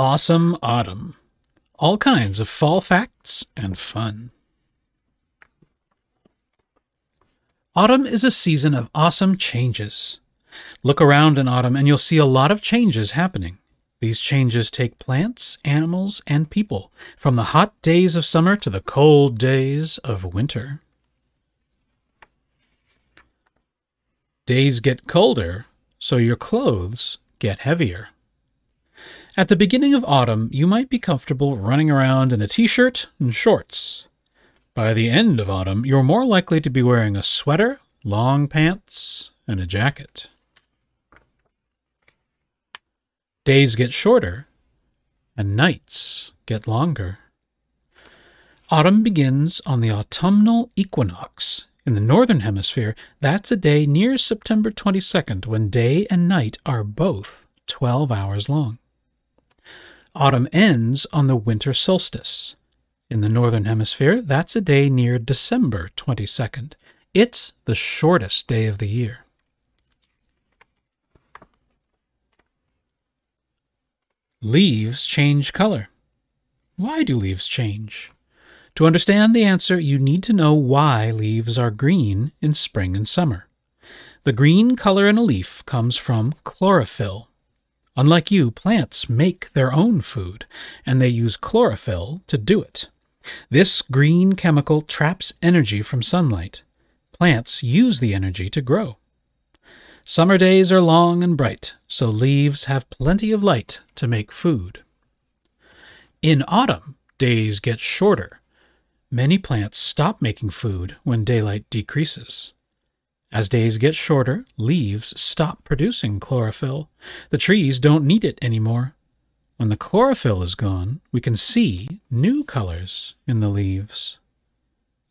Awesome autumn. All kinds of fall facts and fun. Autumn is a season of awesome changes. Look around in autumn and you'll see a lot of changes happening. These changes take plants, animals, and people from the hot days of summer to the cold days of winter. Days get colder, so your clothes get heavier. At the beginning of autumn, you might be comfortable running around in a t-shirt and shorts. By the end of autumn, you're more likely to be wearing a sweater, long pants, and a jacket. Days get shorter, and nights get longer. Autumn begins on the autumnal equinox. In the northern hemisphere, that's a day near September 22nd, when day and night are both 12 hours long. Autumn ends on the winter solstice. In the northern hemisphere, that's a day near December 22nd. It's the shortest day of the year. Leaves change color. Why do leaves change? To understand the answer, you need to know why leaves are green in spring and summer. The green color in a leaf comes from chlorophyll. Unlike you, plants make their own food, and they use chlorophyll to do it. This green chemical traps energy from sunlight. Plants use the energy to grow. Summer days are long and bright, so leaves have plenty of light to make food. In autumn, days get shorter. Many plants stop making food when daylight decreases. As days get shorter, leaves stop producing chlorophyll. The trees don't need it anymore. When the chlorophyll is gone, we can see new colors in the leaves.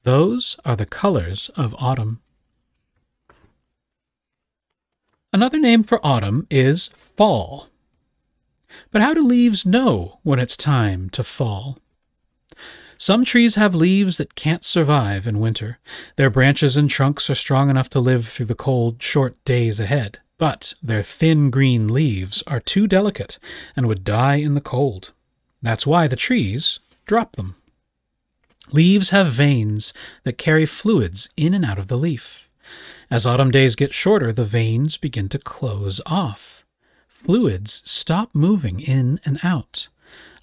Those are the colors of autumn. Another name for autumn is fall. But how do leaves know when it's time to fall? Some trees have leaves that can't survive in winter. Their branches and trunks are strong enough to live through the cold, short days ahead, but their thin green leaves are too delicate and would die in the cold. That's why the trees drop them. Leaves have veins that carry fluids in and out of the leaf. As autumn days get shorter, the veins begin to close off. Fluids stop moving in and out.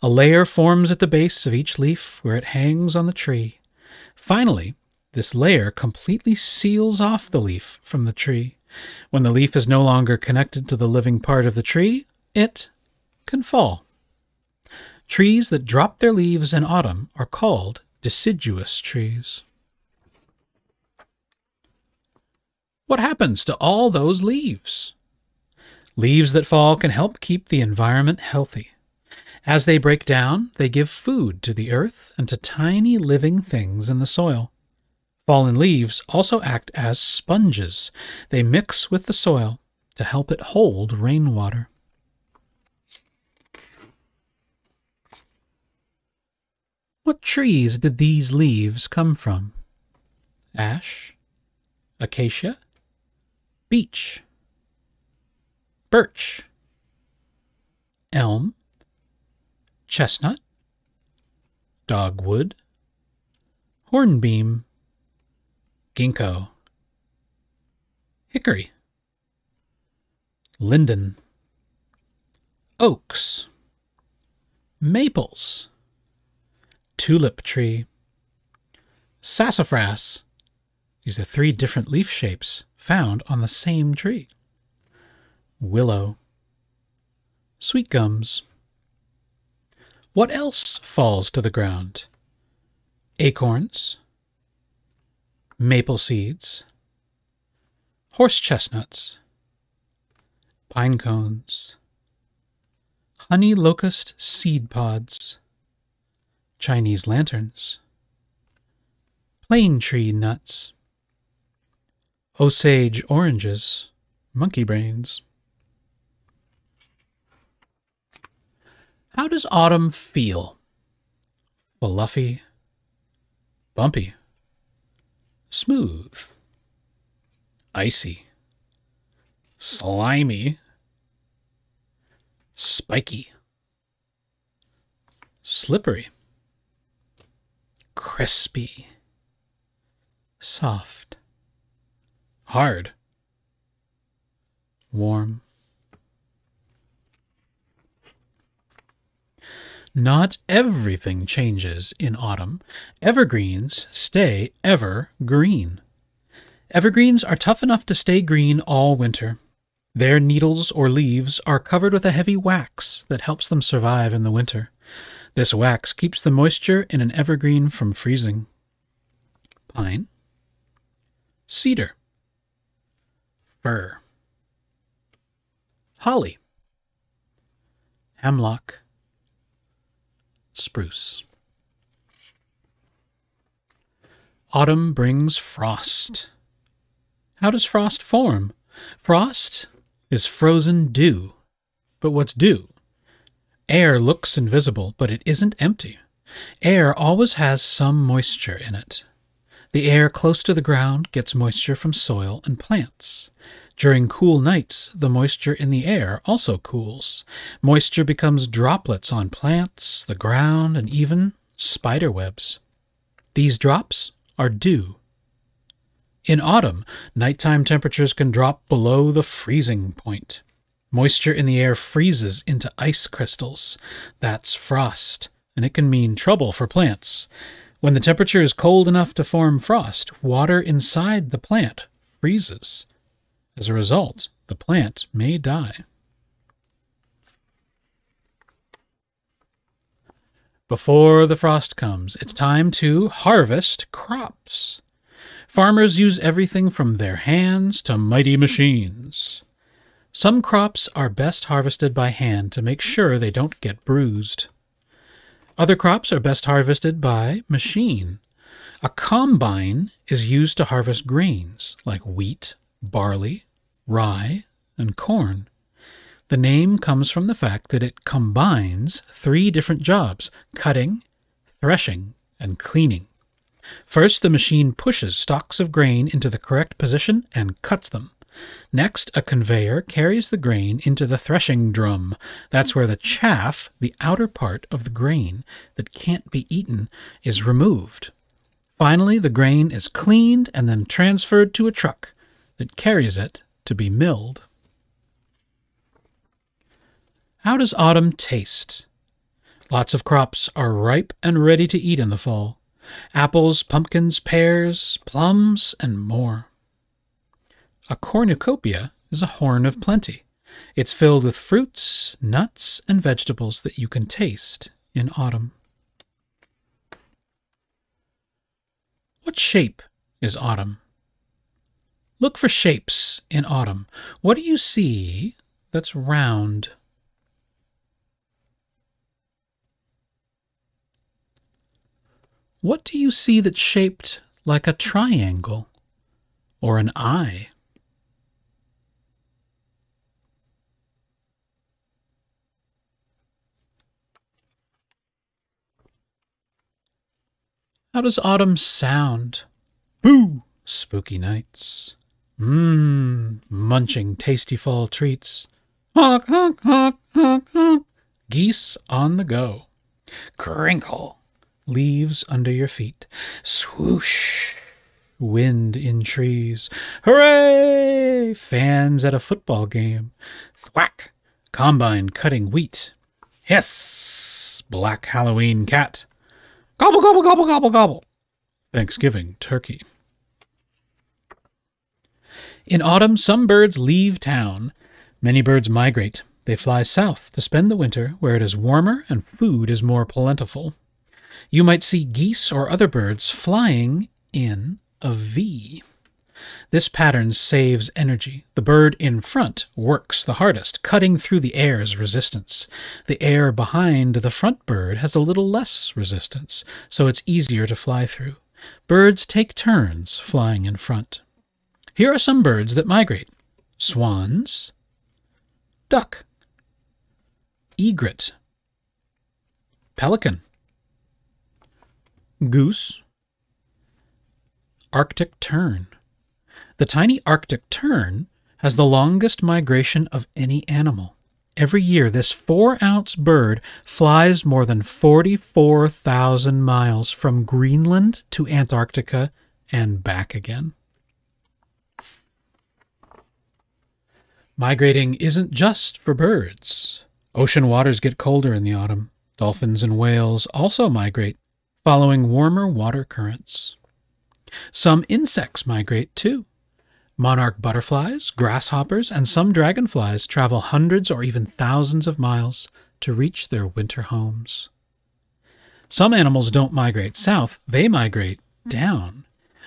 A layer forms at the base of each leaf where it hangs on the tree. Finally, this layer completely seals off the leaf from the tree. When the leaf is no longer connected to the living part of the tree, it can fall. Trees that drop their leaves in autumn are called deciduous trees. What happens to all those leaves? Leaves that fall can help keep the environment healthy. As they break down, they give food to the earth and to tiny living things in the soil. Fallen leaves also act as sponges. They mix with the soil to help it hold rainwater. What trees did these leaves come from? Ash, acacia, beech, birch, elm, chestnut, dogwood, hornbeam, ginkgo, hickory, linden, oaks, maples, tulip tree, sassafras. These are 3 different leaf shapes found on the same tree. Willow, sweet gums. What else falls to the ground? Acorns, maple seeds, horse chestnuts, pine cones, honey locust seed pods, Chinese lanterns, plane tree nuts, Osage oranges, monkey brains. How does autumn feel? Fluffy, bumpy, smooth, icy, slimy, spiky, slippery, crispy, soft, hard, warm. Not everything changes in autumn. Evergreens stay ever green. Evergreens are tough enough to stay green all winter. Their needles or leaves are covered with a heavy wax that helps them survive in the winter. This wax keeps the moisture in an evergreen from freezing. Pine, cedar, fir, holly, hemlock, spruce. Autumn brings frost. How does frost form? Frost is frozen dew. But what's dew? Air looks invisible, but it isn't empty. Air always has some moisture in it. The air close to the ground gets moisture from soil and plants. During cool nights, the moisture in the air also cools. Moisture becomes droplets on plants, the ground, and even spider webs. These drops are dew. In autumn, nighttime temperatures can drop below the freezing point. Moisture in the air freezes into ice crystals. That's frost, and it can mean trouble for plants. When the temperature is cold enough to form frost, water inside the plant freezes. As a result, the plant may die. Before the frost comes, it's time to harvest crops. Farmers use everything from their hands to mighty machines. Some crops are best harvested by hand to make sure they don't get bruised. Other crops are best harvested by machine. A combine is used to harvest grains like wheat, barley, rye, and corn. The name comes from the fact that it combines 3 different jobs: cutting, threshing, and cleaning. First, the machine pushes stalks of grain into the correct position and cuts them. Next, a conveyor carries the grain into the threshing drum. That's where the chaff, the outer part of the grain that can't be eaten, is removed. Finally, the grain is cleaned and then transferred to a truck that carries it to be milled. How does autumn taste? Lots of crops are ripe and ready to eat in the fall. Apples, pumpkins, pears, plums, and more. A cornucopia is a horn of plenty. It's filled with fruits, nuts, and vegetables that you can taste in autumn. What shape is autumn? Look for shapes in autumn. What do you see that's round? What do you see that's shaped like a triangle or an eye? How does autumn sound? Boo! Spooky nights. Munching tasty fall treats. Honk, honk, honk, honk, honk. Geese on the go. Crinkle. Leaves under your feet. Swoosh. Wind in trees. Hooray! Fans at a football game. Thwack. Combine cutting wheat. Hiss. Black Halloween cat. Gobble, gobble, gobble, gobble, gobble. Thanksgiving turkey. In autumn, some birds leave town. Many birds migrate. They fly south to spend the winter where it is warmer and food is more plentiful. You might see geese or other birds flying in a V. This pattern saves energy. The bird in front works the hardest, cutting through the air's resistance. The air behind the front bird has a little less resistance, so it's easier to fly through. Birds take turns flying in front. Here are some birds that migrate: swans, duck, egret, pelican, goose, Arctic tern. The tiny Arctic tern has the longest migration of any animal. Every year, this 4-ounce bird flies more than 44,000 miles from Greenland to Antarctica and back again. Migrating isn't just for birds. Ocean waters get colder in the autumn. Dolphins and whales also migrate, following warmer water currents. Some insects migrate too. Monarch butterflies, grasshoppers, and some dragonflies travel hundreds or even thousands of miles to reach their winter homes. Some animals don't migrate south, they migrate down.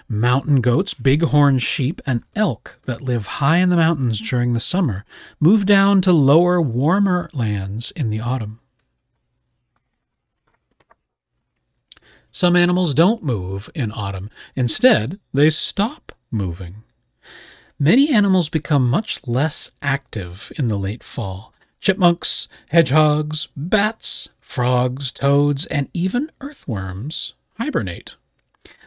Mountain goats, bighorn sheep, and elk that live high in the mountains during the summer move down to lower, warmer lands in the autumn. Some animals don't move in autumn. Instead, they stop moving. Many animals become much less active in the late fall. Chipmunks, hedgehogs, bats, frogs, toads, and even earthworms hibernate.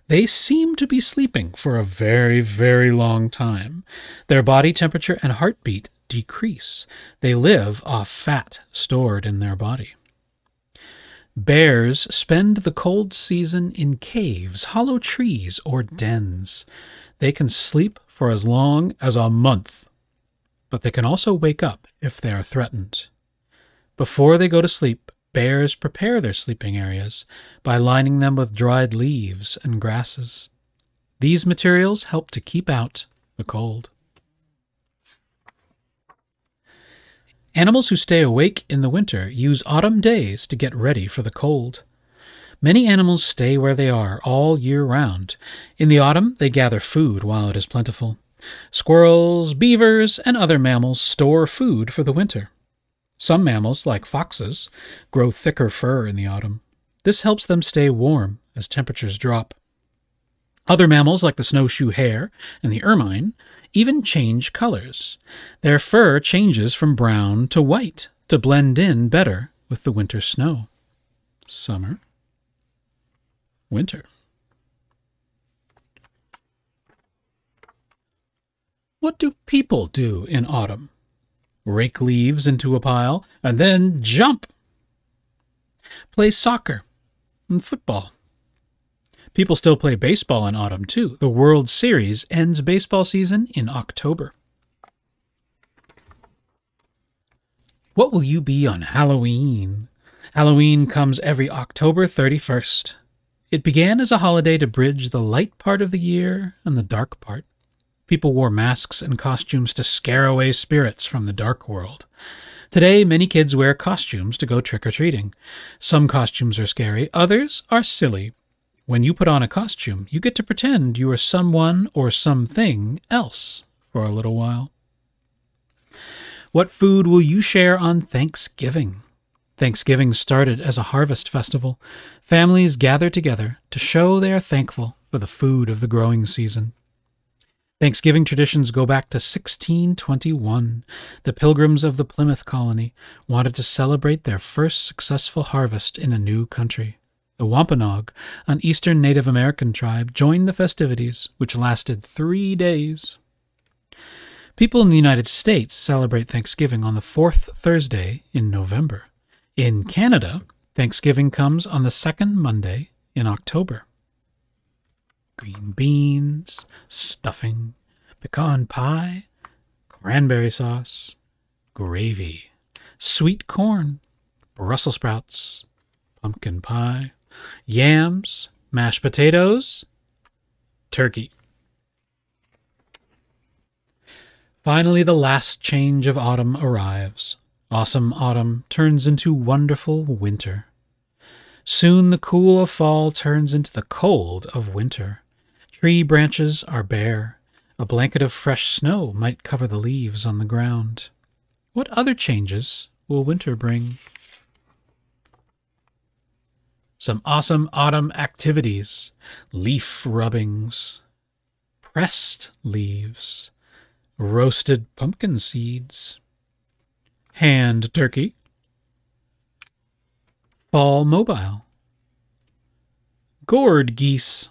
They seem to be sleeping for a very, very long time. Their body temperature and heartbeat decrease. They live off fat stored in their body. Bears spend the cold season in caves, hollow trees, or dens. They can sleep for as long as a month, but they can also wake up if they are threatened. Before they go to sleep, bears prepare their sleeping areas by lining them with dried leaves and grasses. These materials help to keep out the cold. Animals who stay awake in the winter use autumn days to get ready for the cold. Many animals stay where they are all year round. In the autumn, they gather food while it is plentiful. Squirrels, beavers, and other mammals store food for the winter. Some mammals, like foxes, grow thicker fur in the autumn. This helps them stay warm as temperatures drop. Other mammals, like the snowshoe hare and the ermine, even change colors. Their fur changes from brown to white to blend in better with the winter snow. Summer, winter. What do people do in autumn? Rake leaves into a pile and then jump. Play soccer and football. People still play baseball in autumn, too. The World Series ends baseball season in October. What will you be on Halloween? Halloween comes every October 31st. It began as a holiday to bridge the light part of the year and the dark part. People wore masks and costumes to scare away spirits from the dark world. Today, many kids wear costumes to go trick-or-treating. Some costumes are scary, others are silly. When you put on a costume, you get to pretend you are someone or something else for a little while. What food will you share on Thanksgiving? Thanksgiving started as a harvest festival. Families gather together to show they are thankful for the food of the growing season. Thanksgiving traditions go back to 1621. The Pilgrims of the Plymouth colony wanted to celebrate their first successful harvest in a new country. The Wampanoag, an eastern Native American tribe, joined the festivities, which lasted 3 days. People in the United States celebrate Thanksgiving on the 4th Thursday in November. In Canada, Thanksgiving comes on the 2nd Monday in October. Green beans, stuffing, pecan pie, cranberry sauce, gravy, sweet corn, Brussels sprouts, pumpkin pie, yams, mashed potatoes, turkey. Finally, the last change of autumn arrives. Awesome autumn turns into wonderful winter. Soon the cool of fall turns into the cold of winter. Tree branches are bare. A blanket of fresh snow might cover the leaves on the ground. What other changes will winter bring? Some awesome autumn activities: leaf rubbings, pressed leaves, roasted pumpkin seeds, hand turkey, fall mobile, gourd geese,